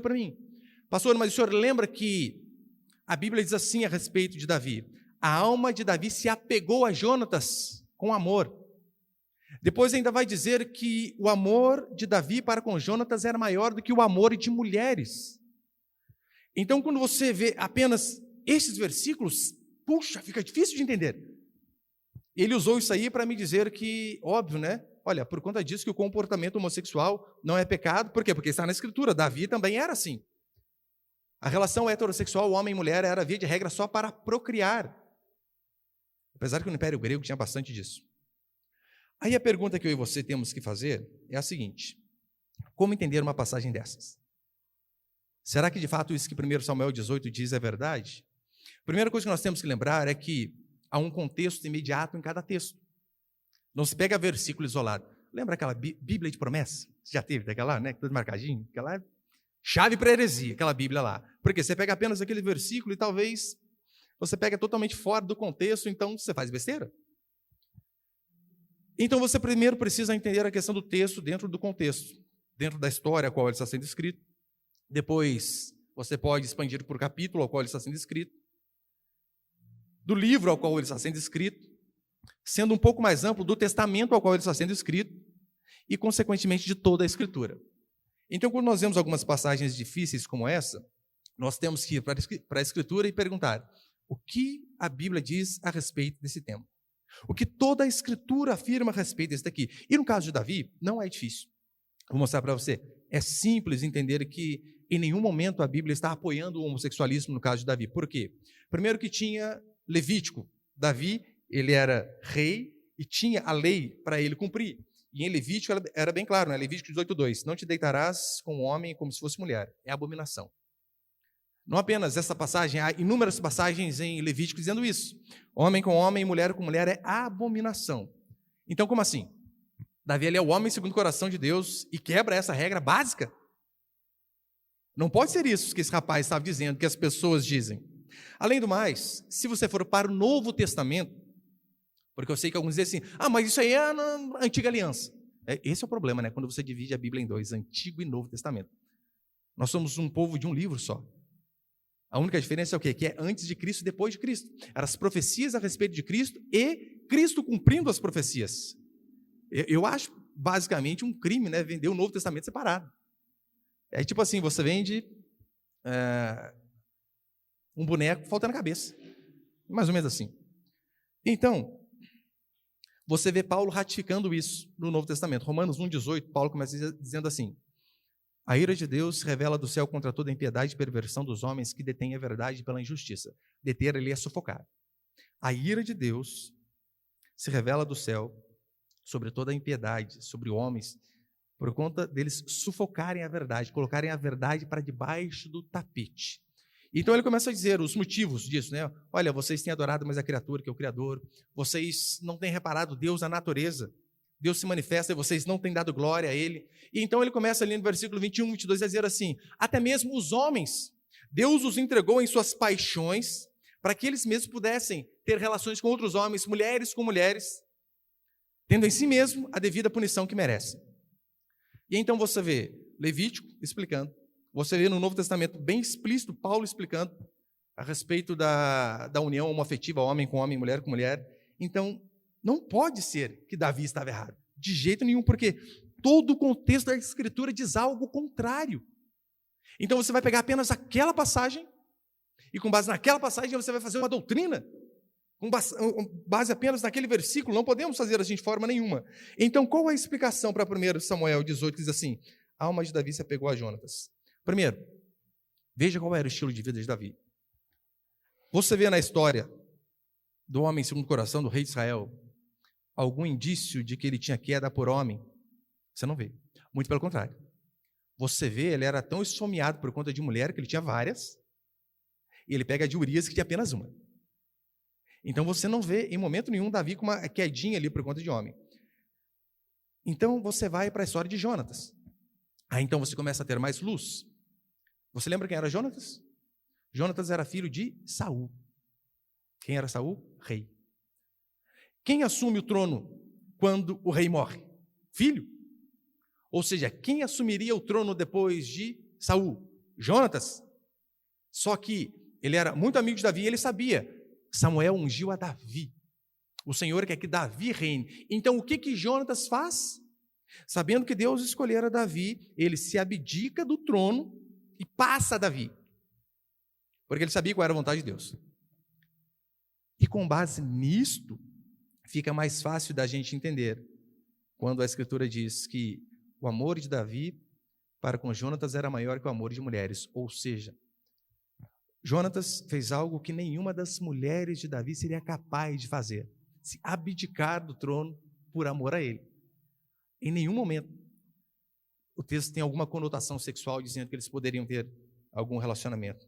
para mim: pastor, mas o senhor lembra que a Bíblia diz assim a respeito de Davi: a alma de Davi se apegou a Jonatas com amor. Depois ainda vai dizer que o amor de Davi para com Jonatas era maior do que o amor de mulheres. Então, quando você vê apenas esses versículos, puxa, fica difícil de entender. Ele usou isso aí para me dizer que, óbvio, né? Olha, por conta disso que o comportamento homossexual não é pecado. Por quê? Porque está na Escritura. Davi também era assim. A relação heterossexual, homem e mulher, era via de regra só para procriar. Apesar que no Império Grego tinha bastante disso. Aí a pergunta que eu e você temos que fazer é a seguinte: como entender uma passagem dessas? Será que de fato isso que 1 Samuel 18 diz é verdade? A primeira coisa que nós temos que lembrar é que há um contexto imediato em cada texto. Não se pega versículo isolado. Lembra aquela Bíblia de promessa? Você já teve daquela lá, né? Tudo marcadinho? Aquela chave para heresia, aquela Bíblia lá. Porque você pega apenas aquele versículo e talvez você pega totalmente fora do contexto, então você faz besteira. Então você primeiro precisa entender a questão do texto dentro do contexto, dentro da história a qual ele está sendo escrito. Depois você pode expandir por capítulo ao qual ele está sendo escrito, do livro ao qual ele está sendo escrito, sendo um pouco mais amplo, do testamento ao qual ele está sendo escrito e, consequentemente, de toda a Escritura. Então, quando nós vemos algumas passagens difíceis como essa, nós temos que ir para a Escritura e perguntar: o que a Bíblia diz a respeito desse tema? O que toda a Escritura afirma a respeito desse daqui? E no caso de Davi, não é difícil. Vou mostrar para você. É simples entender que em nenhum momento a Bíblia está apoiando o homossexualismo no caso de Davi. Por quê? Primeiro que tinha Levítico. Davi, ele era rei e tinha a lei para ele cumprir. E em Levítico era bem claro, né? Levítico 18:2, não te deitarás com um homem como se fosse mulher. É abominação. Não apenas essa passagem, há inúmeras passagens em Levítico dizendo isso. Homem com homem, mulher com mulher é abominação. Então, como assim? Davi, ele é o homem segundo o coração de Deus e quebra essa regra básica? Não pode ser isso que esse rapaz estava dizendo, que as pessoas dizem. Além do mais, se você for para o Novo Testamento, porque eu sei que alguns dizem assim: ah, mas isso aí é na Antiga Aliança. Esse é o problema, né? Quando você divide a Bíblia em dois, Antigo e Novo Testamento. Nós somos um povo de um livro só. A única diferença é o quê? Que é antes de Cristo e depois de Cristo. Eram as profecias a respeito de Cristo e Cristo cumprindo as profecias. Eu acho, basicamente, um crime, né? Vender o Novo Testamento separado. É tipo assim, você vende um boneco faltando a cabeça. Mais ou menos assim. Então, você vê Paulo ratificando isso no Novo Testamento. Romanos 1,18, Paulo começa dizendo assim: a ira de Deus se revela do céu contra toda a impiedade e perversão dos homens que detêm a verdade pela injustiça. Deter ali é sufocar. A ira de Deus se revela do céu sobre toda a impiedade, sobre homens, por conta deles sufocarem a verdade, colocarem a verdade para debaixo do tapete. Então ele começa a dizer os motivos disso, né? Olha, vocês têm adorado mais a criatura que o Criador, vocês não têm reparado Deus na natureza, Deus se manifesta e vocês não têm dado glória a Ele. E então ele começa ali no versículo 21, 22 a dizer assim: até mesmo os homens, Deus os entregou em suas paixões, para que eles mesmos pudessem ter relações com outros homens, mulheres com mulheres, tendo em si mesmo a devida punição que merecem. E então você vê Levítico explicando, você vê no Novo Testamento bem explícito Paulo explicando a respeito da união homoafetiva, homem com homem, mulher com mulher. Então, não pode ser que Davi estava errado, de jeito nenhum, porque todo o contexto da Escritura diz algo contrário. Então você vai pegar apenas aquela passagem, e com base naquela passagem você vai fazer uma doutrina, com base apenas naquele versículo. Não podemos fazer assim de forma nenhuma. Então, qual é a explicação para 1 Samuel 18, que diz assim: a alma de Davi se apegou a Jonatas? Primeiro, veja qual era o estilo de vida de Davi. Você vê na história do homem segundo o coração, do rei de Israel, algum indício de que ele tinha queda por homem? Você não vê. Muito pelo contrário. Você vê, ele era tão esfomeado por conta de mulher, que ele tinha várias, e ele pega a de Urias, que tinha apenas uma. Então você não vê em momento nenhum Davi com uma quedinha ali por conta de homem. Então você vai para a história de Jonatas. Aí então você começa a ter mais luz. Você lembra quem era Jonatas? Jonatas era filho de Saul. Quem era Saul? Rei. Quem assume o trono quando o rei morre? Filho. Ou seja, quem assumiria o trono depois de Saul? Jonatas. Só que ele era muito amigo de Davi e ele sabia, Samuel ungiu a Davi. O Senhor quer que Davi reine. Então o que Jonatas faz? Sabendo que Deus escolhera Davi, ele se abdica do trono e passa a Davi. Porque ele sabia qual era a vontade de Deus. E com base nisto, fica mais fácil da gente entender quando a Escritura diz que o amor de Davi para com Jonatas era maior que o amor de mulheres. Ou seja, Jonatas fez algo que nenhuma das mulheres de Davi seria capaz de fazer: se abdicar do trono por amor a ele. Em nenhum momento o texto tem alguma conotação sexual dizendo que eles poderiam ter algum relacionamento.